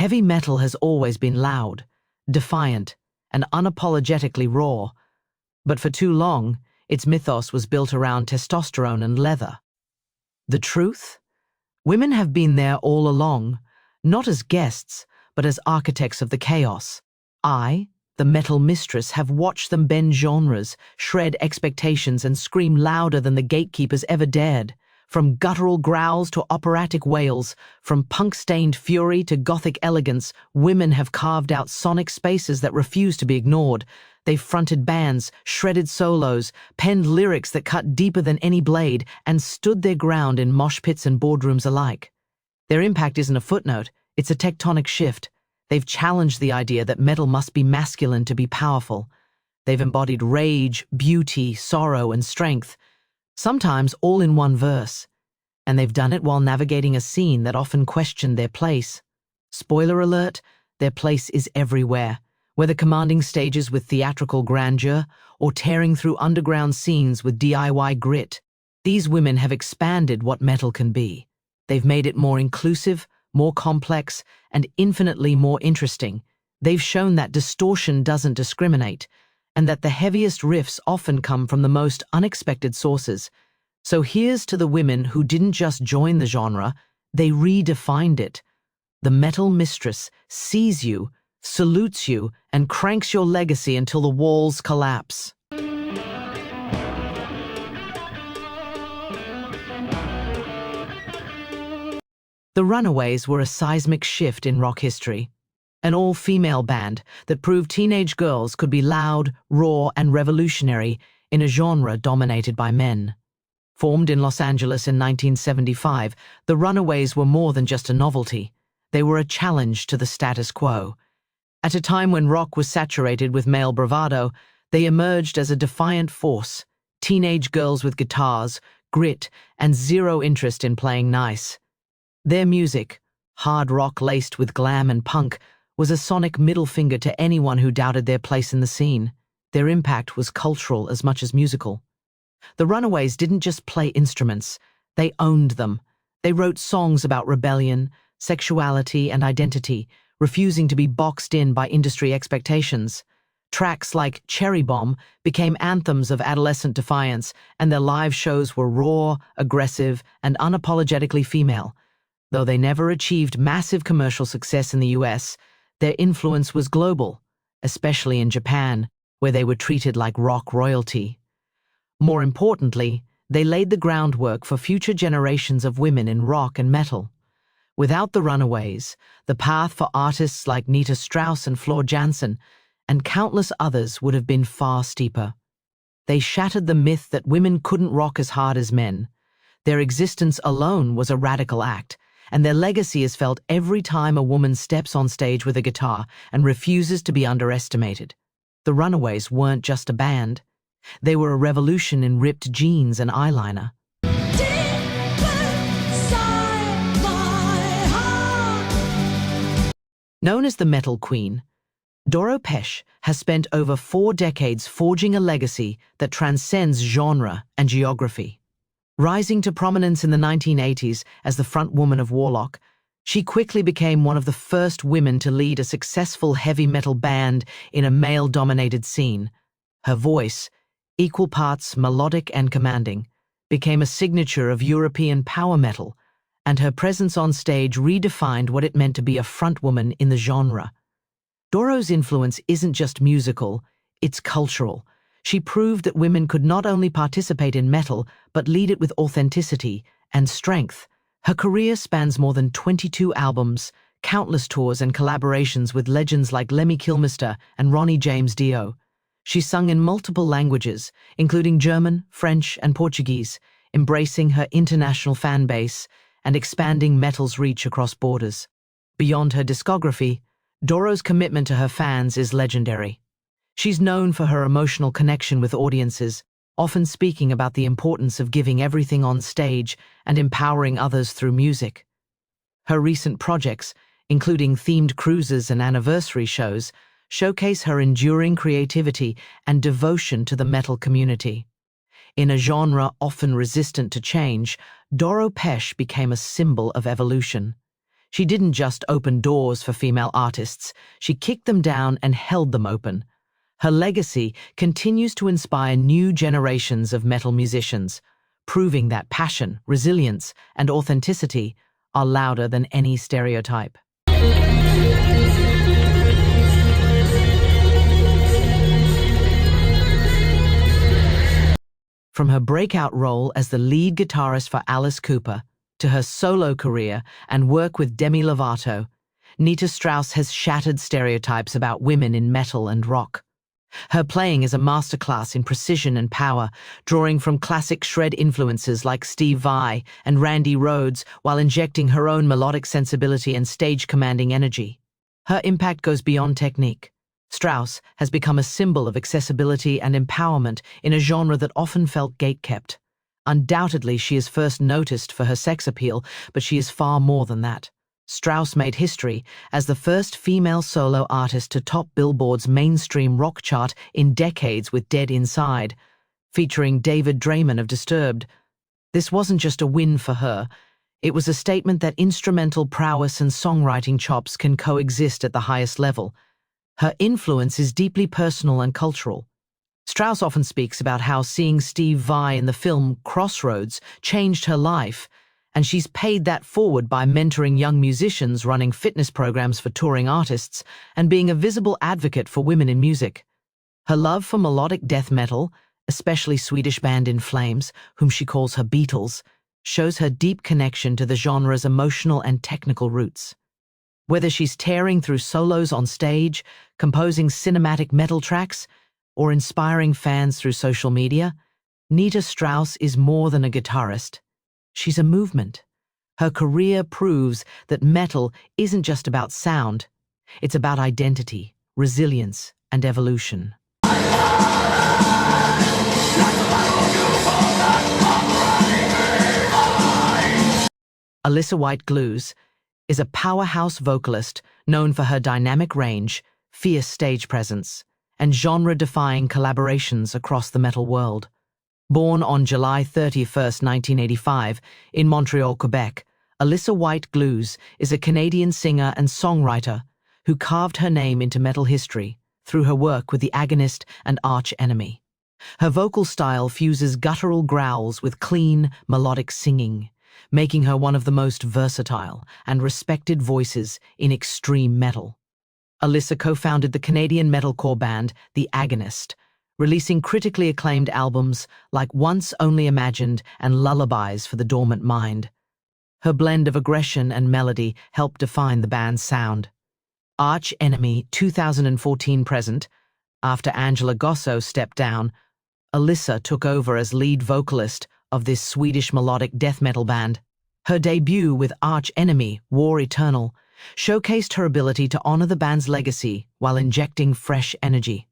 Heavy metal has always been loud, defiant, and unapologetically raw, but for too long, its mythos was built around testosterone and leather. The truth? Women have been there all along, not as guests, but as architects of the chaos. I, the metal mistress, have watched them bend genres, shred expectations, and scream louder than the gatekeepers ever dared. From guttural growls to operatic wails, from punk-stained fury to gothic elegance, women have carved out sonic spaces that refuse to be ignored. They've fronted bands, shredded solos, penned lyrics that cut deeper than any blade, and stood their ground in mosh pits and boardrooms alike. Their impact isn't a footnote, it's a tectonic shift. They've challenged the idea that metal must be masculine to be powerful. They've embodied rage, beauty, sorrow, and strength, sometimes all in one verse. And they've done it while navigating a scene that often questioned their place. Spoiler alert, their place is everywhere, whether commanding stages with theatrical grandeur or tearing through underground scenes with DIY grit. These women have expanded what metal can be. They've made it more inclusive, more complex, and infinitely more interesting. They've shown that distortion doesn't discriminate, and that the heaviest riffs often come from the most unexpected sources. So here's to the women who didn't just join the genre, they redefined it. The metal mistress sees you, salutes you, and cranks your legacy until the walls collapse. The Runaways were a seismic shift in rock history. An all-female band that proved teenage girls could be loud, raw, and revolutionary in a genre dominated by men. Formed in Los Angeles in 1975, the Runaways were more than just a novelty. They were a challenge to the status quo. At a time when rock was saturated with male bravado, they emerged as a defiant force, teenage girls with guitars, grit, and zero interest in playing nice. Their music, hard rock laced with glam and punk, was a sonic middle finger to anyone who doubted their place in the scene. Their impact was cultural as much as musical. The Runaways didn't just play instruments, they owned them. They wrote songs about rebellion, sexuality, and identity, refusing to be boxed in by industry expectations. Tracks like Cherry Bomb became anthems of adolescent defiance, and their live shows were raw, aggressive, and unapologetically female. Though they never achieved massive commercial success in the US, their influence was global, especially in Japan, where they were treated like rock royalty. More importantly, they laid the groundwork for future generations of women in rock and metal. Without the Runaways, the path for artists like Nita Strauss and Floor Jansen and countless others would have been far steeper. They shattered the myth that women couldn't rock as hard as men. Their existence alone was a radical act, and their legacy is felt every time a woman steps on stage with a guitar and refuses to be underestimated. The Runaways weren't just a band. They were a revolution in ripped jeans and eyeliner. Known as the Metal Queen, Doro Pesch has spent over 4 decades forging a legacy that transcends genre and geography. Rising to prominence in the 1980s as the frontwoman of Warlock, she quickly became one of the first women to lead a successful heavy metal band in a male-dominated scene. Her voice, equal parts melodic and commanding, became a signature of European power metal, and her presence on stage redefined what it meant to be a frontwoman in the genre. Doro's influence isn't just musical, it's cultural. She proved that women could not only participate in metal, but lead it with authenticity and strength. Her career spans more than 22 albums, countless tours and collaborations with legends like Lemmy Kilmister and Ronnie James Dio. She sung in multiple languages, including German, French, and Portuguese, embracing her international fan base and expanding metal's reach across borders. Beyond her discography, Doro's commitment to her fans is legendary. She's known for her emotional connection with audiences, often speaking about the importance of giving everything on stage and empowering others through music. Her recent projects, including themed cruises and anniversary shows, showcase her enduring creativity and devotion to the metal community. In a genre often resistant to change, Doro Pesch became a symbol of evolution. She didn't just open doors for female artists, she kicked them down and held them open. Her legacy continues to inspire new generations of metal musicians, proving that passion, resilience, and authenticity are louder than any stereotype. From her breakout role as the lead guitarist for Alice Cooper to her solo career and work with Demi Lovato, Nita Strauss has shattered stereotypes about women in metal and rock. Her playing is a masterclass in precision and power, drawing from classic shred influences like Steve Vai and Randy Rhoads while injecting her own melodic sensibility and stage-commanding energy. Her impact goes beyond technique. Strauss has become a symbol of accessibility and empowerment in a genre that often felt gatekept. Undoubtedly, she is first noticed for her sex appeal, but she is far more than that. Strauss made history as the first female solo artist to top Billboard's mainstream rock chart in decades with Dead Inside, featuring David Draymond of Disturbed. This wasn't just a win for her. It was a statement that instrumental prowess and songwriting chops can coexist at the highest level. Her influence is deeply personal and cultural. Strauss often speaks about how seeing Steve Vai in the film Crossroads changed her life, and she's paid that forward by mentoring young musicians, running fitness programs for touring artists, and being a visible advocate for women in music. Her love for melodic death metal, especially Swedish band In Flames, whom she calls her Beatles, shows her deep connection to the genre's emotional and technical roots. Whether she's tearing through solos on stage, composing cinematic metal tracks, or inspiring fans through social media, Nita Strauss is more than a guitarist. She's a movement. Her career proves that metal isn't just about sound, it's about identity, resilience, and evolution. Alissa White-Gluz is a powerhouse vocalist known for her dynamic range, fierce stage presence, and genre-defying collaborations across the metal world. Born on July 31, 1985, in Montreal, Quebec, Alissa White-Gluz is a Canadian singer and songwriter who carved her name into metal history through her work with the Agonist and Arch Enemy. Her vocal style fuses guttural growls with clean, melodic singing, making her one of the most versatile and respected voices in extreme metal. Alissa co-founded the Canadian metalcore band The Agonist, releasing critically acclaimed albums like Once Only Imagined and Lullabies for the Dormant Mind. Her blend of aggression and melody helped define the band's sound. Arch Enemy 2014 present, after Angela Gossow stepped down, Alissa took over as lead vocalist of this Swedish melodic death metal band. Her debut with Arch Enemy, War Eternal, showcased her ability to honor the band's legacy while injecting fresh energy.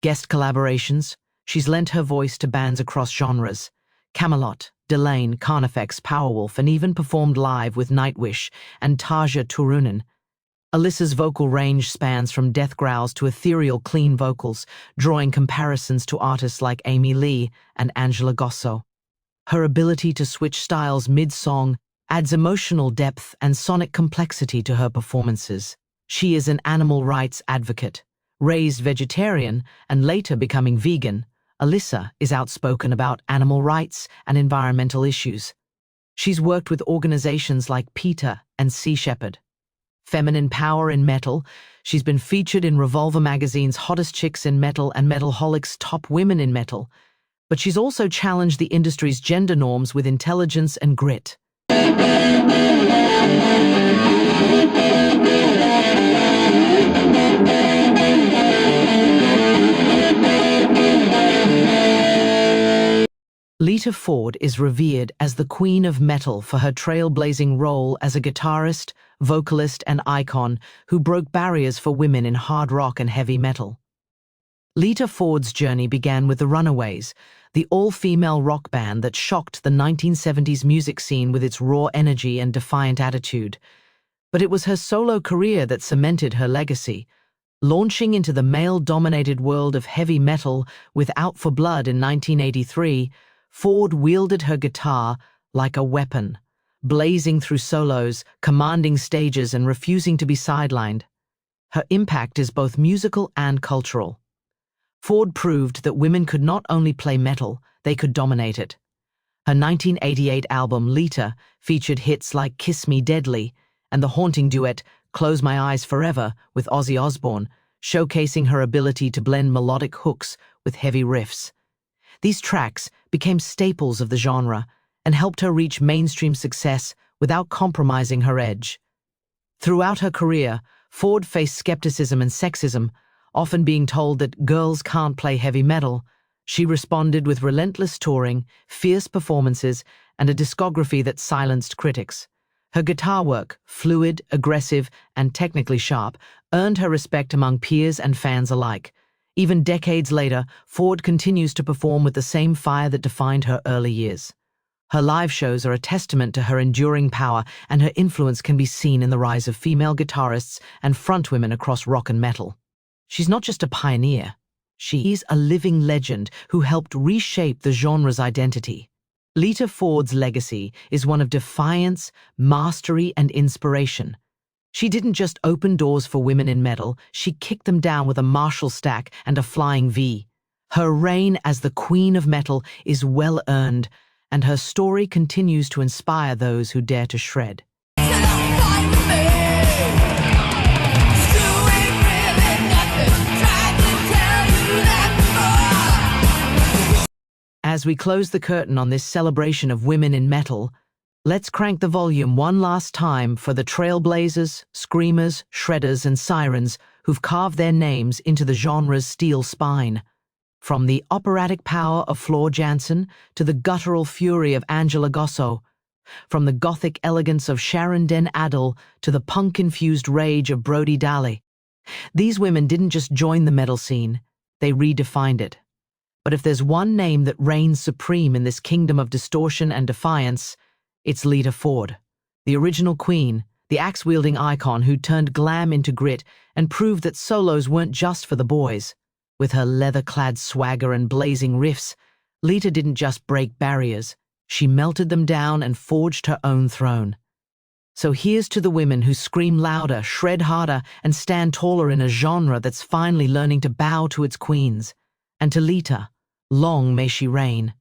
Guest collaborations, she's lent her voice to bands across genres: Camelot, Delaine, Carnifex, Powerwolf, and even performed live with Nightwish and Tarja Turunen. Alissa's vocal range spans from death growls to ethereal clean vocals, drawing comparisons to artists like Amy Lee and Angela Gossow. Her ability to switch styles mid-song adds emotional depth and sonic complexity to her performances. She is an animal rights advocate. Raised vegetarian and later becoming vegan, Alissa is outspoken about animal rights and environmental issues. She's worked with organizations like PETA and Sea Shepherd. Feminine power in metal, she's been featured in Revolver magazine's Hottest Chicks in Metal and Metalholic's Top Women in Metal. But she's also challenged the industry's gender norms with intelligence and grit. Lita Ford is revered as the Queen of Metal for her trailblazing role as a guitarist, vocalist, and icon who broke barriers for women in hard rock and heavy metal. Lita Ford's journey began with the Runaways, the all-female rock band that shocked the 1970s music scene with its raw energy and defiant attitude. But it was her solo career that cemented her legacy. Launching into the male-dominated world of heavy metal with Out for Blood in 1983, Ford wielded her guitar like a weapon, blazing through solos, commanding stages, and refusing to be sidelined. Her impact is both musical and cultural. Ford proved that women could not only play metal, they could dominate it. Her 1988 album, Lita, featured hits like Kiss Me Deadly and the haunting duet Close My Eyes Forever with Ozzy Osbourne, showcasing her ability to blend melodic hooks with heavy riffs. These tracks became staples of the genre and helped her reach mainstream success without compromising her edge. Throughout her career, Ford faced skepticism and sexism, often being told that girls can't play heavy metal. She responded with relentless touring, fierce performances, and a discography that silenced critics. Her guitar work, fluid, aggressive, and technically sharp, earned her respect among peers and fans alike. Even decades later, Ford continues to perform with the same fire that defined her early years. Her live shows are a testament to her enduring power, and her influence can be seen in the rise of female guitarists and frontwomen across rock and metal. She's not just a pioneer. She is a living legend who helped reshape the genre's identity. Lita Ford's legacy is one of defiance, mastery, and inspiration. She didn't just open doors for women in metal, she kicked them down with a Marshall stack and a flying V. Her reign as the Queen of Metal is well-earned, and her story continues to inspire those who dare to shred. As we close the curtain on this celebration of women in metal, let's crank the volume one last time for the trailblazers, screamers, shredders, and sirens who've carved their names into the genre's steel spine. From the operatic power of Floor Jansen to the guttural fury of Angela Gossow, from the gothic elegance of Sharon Den Adel to the punk-infused rage of Brody Daly. These women didn't just join the metal scene, they redefined it. But if there's one name that reigns supreme in this kingdom of distortion and defiance, it's Lita Ford, the original queen, the axe-wielding icon who turned glam into grit and proved that solos weren't just for the boys. With her leather-clad swagger and blazing riffs, Lita didn't just break barriers, she melted them down and forged her own throne. So here's to the women who scream louder, shred harder, and stand taller in a genre that's finally learning to bow to its queens. And to Lita, long may she reign.